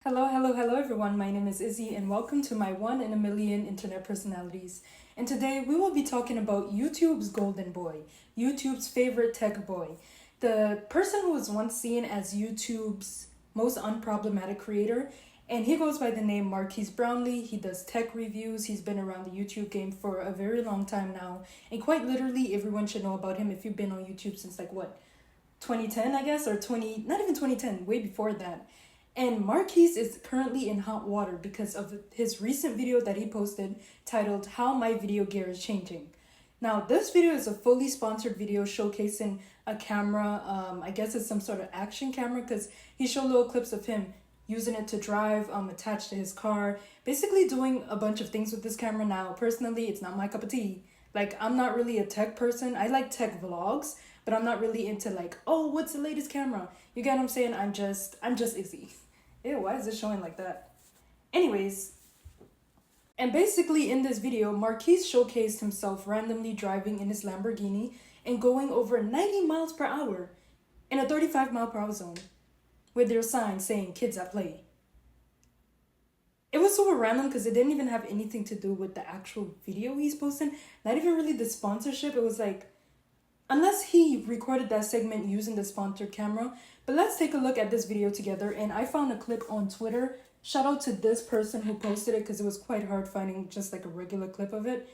Hello everyone. My name is Izzy and welcome to my 1 in a million internet personalities. And today we will be talking about YouTube's golden boy, YouTube's favorite tech boy, the person who was once seen as YouTube's most unproblematic creator. And he goes by the name Marques Brownlee. He does tech reviews. He's been around the YouTube game for a very long time now. And quite literally, everyone should know about him if you've been on YouTube since 2010, I guess, or not even 2010, way before that. And Marques is currently in hot water because of his recent video that he posted titled How My Video Gear is Changing. Now, this video is a fully sponsored video showcasing a camera. I guess it's some sort of action camera because he showed little clips of him using it to drive attached to his car, basically doing a bunch of things with this camera. Now, personally, it's not my cup of tea. I'm not really a tech person. I like tech vlogs, but I'm not really into oh, what's the latest camera? You get what I'm saying? I'm just Izzy. Ew, why is it showing like that? Anyways, and basically in this video, Marques showcased himself randomly driving in his Lamborghini and going over 90 miles per hour in a 35-mile-per-hour zone with their sign saying kids at play. It was super random because it didn't even have anything to do with the actual video he's posting. Not even really the sponsorship. It was unless he recorded that segment using the sponsored camera. But let's take a look at this video together. And I found a clip on Twitter. Shout out to this person who posted it because it was quite hard finding just a regular clip of it.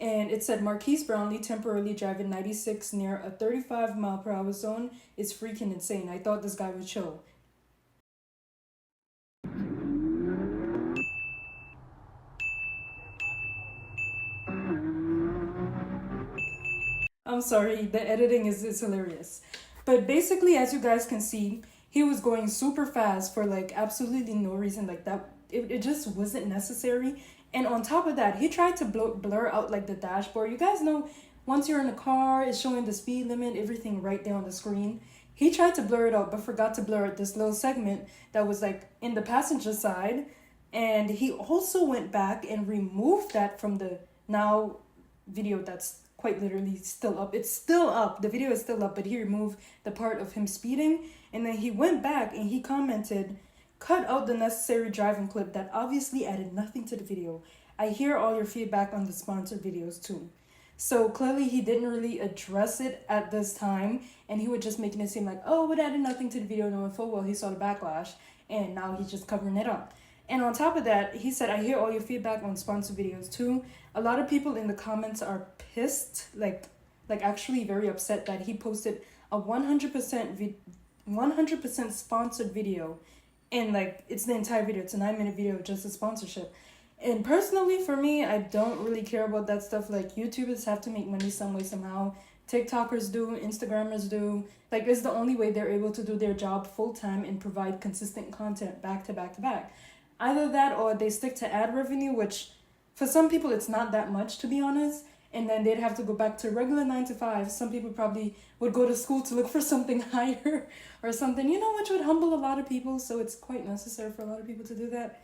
And it said, Marques Brownlee temporarily driving 96 near a 35-mile-per-hour zone is freaking insane. I thought this guy would chill. I'm sorry, the editing is hilarious. But basically, as you guys can see, he was going super fast for absolutely no reason that. It just wasn't necessary. And on top of that, he tried to blur out the dashboard. You guys know once you're in a car, it's showing the speed limit, everything right there on the screen. He tried to blur it out, but forgot to blur out this little segment that was in the passenger side. And he also went back and removed that from the now video that's quite literally still up. It's still up. The video is still up, but he removed the part of him speeding. And then he went back and he commented, cut out the necessary driving clip that obviously added nothing to the video. I hear all your feedback on the sponsored videos too. So clearly he didn't really address it at this time, and he was just making it seem oh, it added nothing to the video, knowing full well he saw the backlash, and now he's just covering it up. And on top of that, he said, I hear all your feedback on sponsored videos too. A lot of people in the comments are pissed, actually very upset that he posted a 100% sponsored video. And it's the entire video. It's a 9-minute video, just a sponsorship. And personally, for me, I don't really care about that stuff. YouTubers have to make money some way, somehow. TikTokers do, Instagrammers do. It's the only way they're able to do their job full-time and provide consistent content back to back to back. Either that or they stick to ad revenue, which for some people it's not that much, to be honest. And then they'd have to go back to regular 9 to 5. Some people probably would go to school to look for something higher or something, which would humble a lot of people. So it's quite necessary for a lot of people to do that.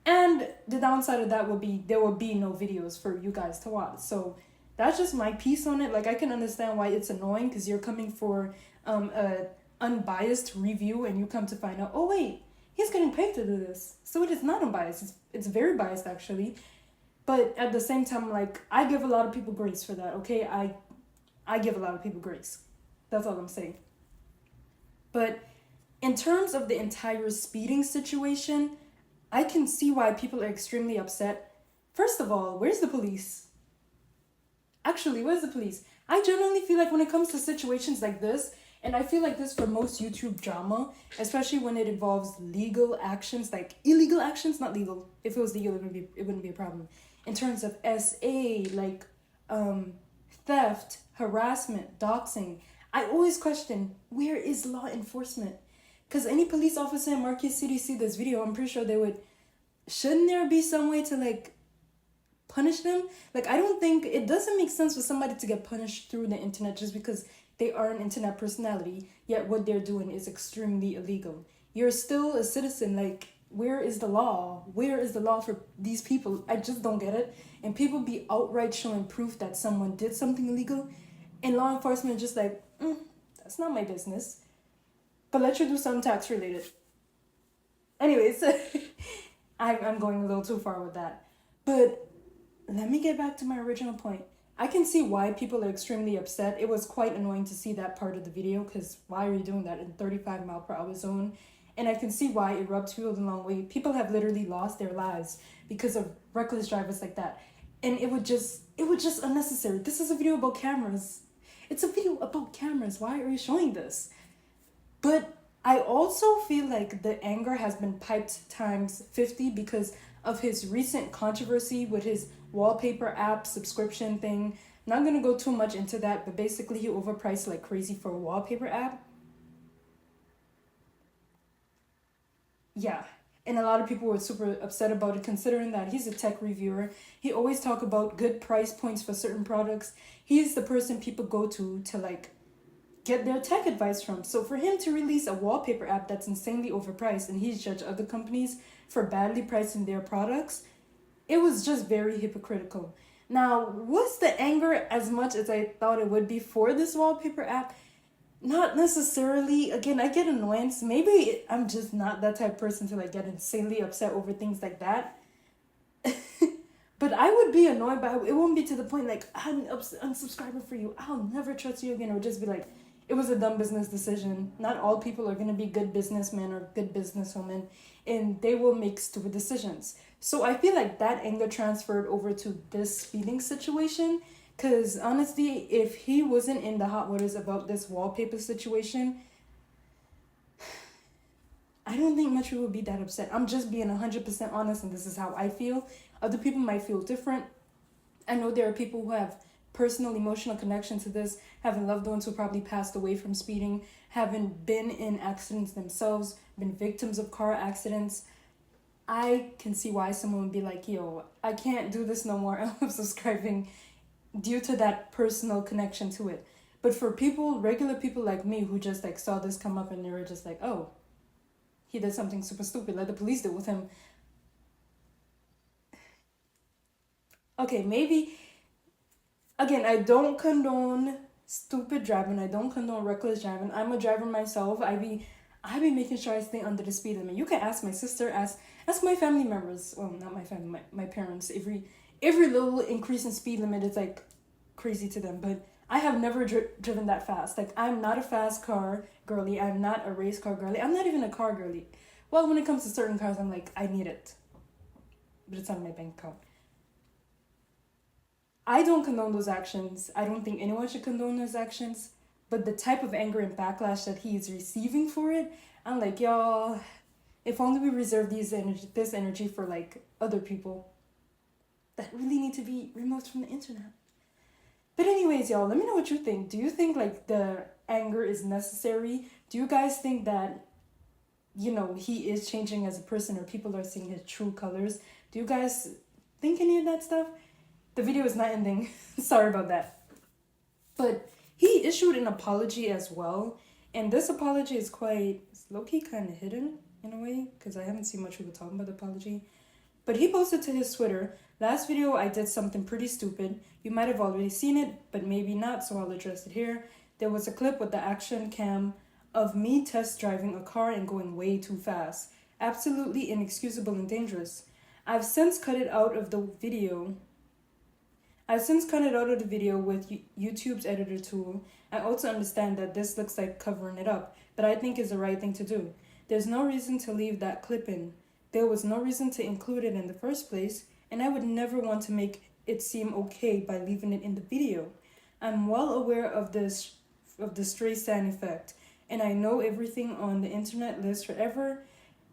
And the downside of that would be there will be no videos for you guys to watch. So that's just my piece on it. I can understand why it's annoying because you're coming for a unbiased review and you come to find out, oh wait, he's getting paid to do this. So it is not unbiased. It's very biased, actually. But at the same time, I give a lot of people grace for that, okay? I give a lot of people grace. That's all I'm saying. But in terms of the entire speeding situation, I can see why people are extremely upset. First of all, where's the police? Actually, where's the police? I generally feel when it comes to situations like this, and I feel this for most YouTube drama, especially when it involves legal actions, illegal actions, not legal. If it was legal, it wouldn't be a problem. In terms of SA, theft, harassment, doxing, I always question, where is law enforcement? Because any police officer in Marquez City see this video, I'm pretty sure they would, shouldn't there be some way to punish them? I don't think, it doesn't make sense for somebody to get punished through the internet just because they are an internet personality, yet what they're doing is extremely illegal. You're still a citizen. Where is the law? Where is the law for these people? I just don't get it. And people be outright showing proof that someone did something illegal, and law enforcement just that's not my business. But let's do something tax related. Anyways, I'm going a little too far with that. But let me get back to my original point. I can see why people are extremely upset. It was quite annoying to see that part of the video because why are you doing that in 35 mph zone? And I can see why it rubs people the wrong way. People have literally lost their lives because of reckless drivers like that. And it was just unnecessary. This is a video about cameras. It's a video about cameras. Why are you showing this? But I also feel like the anger has been piped times 50 because of his recent controversy with his wallpaper app subscription thing. I'm not gonna go too much into that, but basically he overpriced like crazy for a wallpaper app. Yeah. And a lot of people were super upset about it considering that he's a tech reviewer. He always talk about good price points for certain products. He's the person people go to like get their tech advice from. So for him to release a wallpaper app that's insanely overpriced and he's judged other companies for badly pricing their products, it was just very hypocritical. Now, was the anger as much as I thought it would be for this wallpaper app? Not necessarily. Again, I get annoyance. Maybe I'm just not that type of person to like get insanely upset over things like that. But I would be annoyed, but it won't be to the point like I'm unsubscribing for you. I'll never trust you again. It would just be like, it was a dumb business decision. Not all people are gonna be good businessmen or good businesswomen, and they will make stupid decisions. So I feel like that anger transferred over to this speeding situation. Because honestly, if he wasn't in the hot waters about this wallpaper situation, I don't think much people would be that upset. I'm just being 100% honest, and this is how I feel. Other people might feel different. I know there are people who have personal emotional connection to this, having loved ones who probably passed away from speeding, having been in accidents themselves, been victims of car accidents. I can see why someone would be like, yo, I can't do this no more. I'm subscribing due to that personal connection to it. But for people, regular people like me who just like saw this come up and they were just like, oh, he did something super stupid, let the police deal with him. Okay, maybe, again, I don't condone stupid driving. I don't condone reckless driving. I'm a driver myself. I be making sure I stay under the speed limit. You can ask my sister, ask my family members. Well, not my family, my parents. Every little increase in speed limit is like crazy to them. But I have never driven that fast. Like, I'm not a fast car girly. I'm not a race car girly. I'm not even a car girly. Well, when it comes to certain cars, I'm like, I need it. But it's not in my bank account. I don't condone those actions. I don't think anyone should condone those actions. But the type of anger and backlash that he is receiving for it, I'm like, y'all, if only we reserve this energy for like other people that really need to be removed from the internet. But anyways, y'all, let me know what you think. Do you think like the anger is necessary? Do you guys think that, you know, he is changing as a person or people are seeing his true colors? Do you guys think any of that stuff? The video is not ending. Sorry about that. But he issued an apology as well. And this apology is it's low-key kind of hidden in a way, because I haven't seen much people talking about the apology. But he posted to his Twitter, last video I did something pretty stupid. You might have already seen it, but maybe not, so I'll address it here. There was a clip with the action cam of me test driving a car and going way too fast. Absolutely inexcusable and dangerous. I've since cut it out of the video with YouTube's editor tool. I also understand that this looks like covering it up, but I think is the right thing to do. There's no reason to leave that clip in. There was no reason to include it in the first place, and I would never want to make it seem okay by leaving it in the video. I'm well aware of the stray stand effect, and I know everything on the internet lives forever,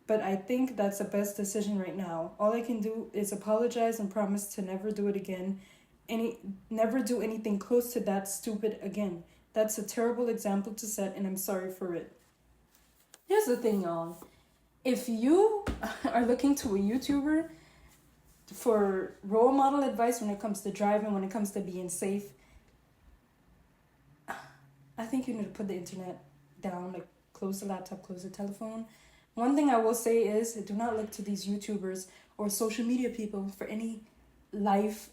but I think that's the best decision right now. All I can do is apologize and promise to never do it again. Never do anything close to that stupid again. That's a terrible example to set, and I'm sorry for it. Here's the thing, y'all. If you are looking to a YouTuber for role model advice when it comes to driving, when it comes to being safe, I think you need to put the internet down, like close the laptop, close the telephone. One thing I will say is, do not look to these YouTubers or social media people for any life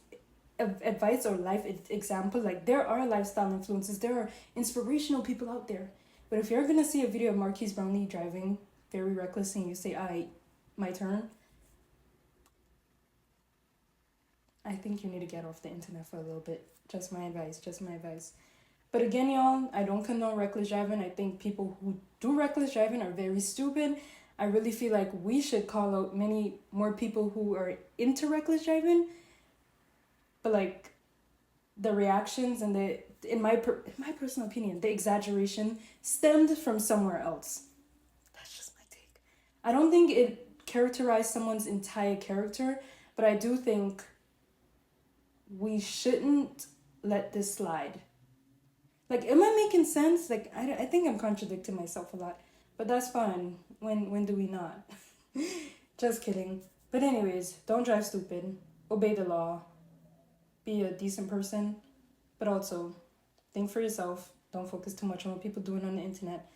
advice or life example. Like, there are lifestyle influences, there are inspirational people out there. But if you're gonna see a video of Marques Brownlee driving very reckless and you say, my turn, I think you need to get off the internet for a little bit. Just my advice, just my advice. But again, y'all, I don't condone reckless driving. I think people who do reckless driving are very stupid. I really feel like we should call out many more people who are into reckless driving. But like the reactions and in my personal opinion, the exaggeration stemmed from somewhere else. That's just my take. I don't think it characterized someone's entire character, but I do think we shouldn't let this slide. Like, am I making sense? Like, I think I'm contradicting myself a lot, but that's fine. When do we not? Just kidding. But anyways, don't drive stupid. Obey the law. Be a decent person, but also think for yourself. Don't focus too much on what people doing on the internet.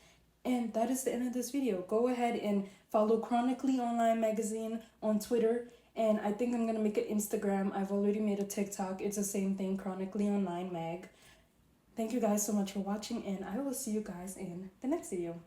And that is the end of this video. Go ahead and follow Chronically Online Magazine on Twitter. And I think I'm going to make an Instagram. I've already made a TikTok. It's the same thing, Chronically Online Mag. Thank you guys so much for watching, and I will see you guys in the next video.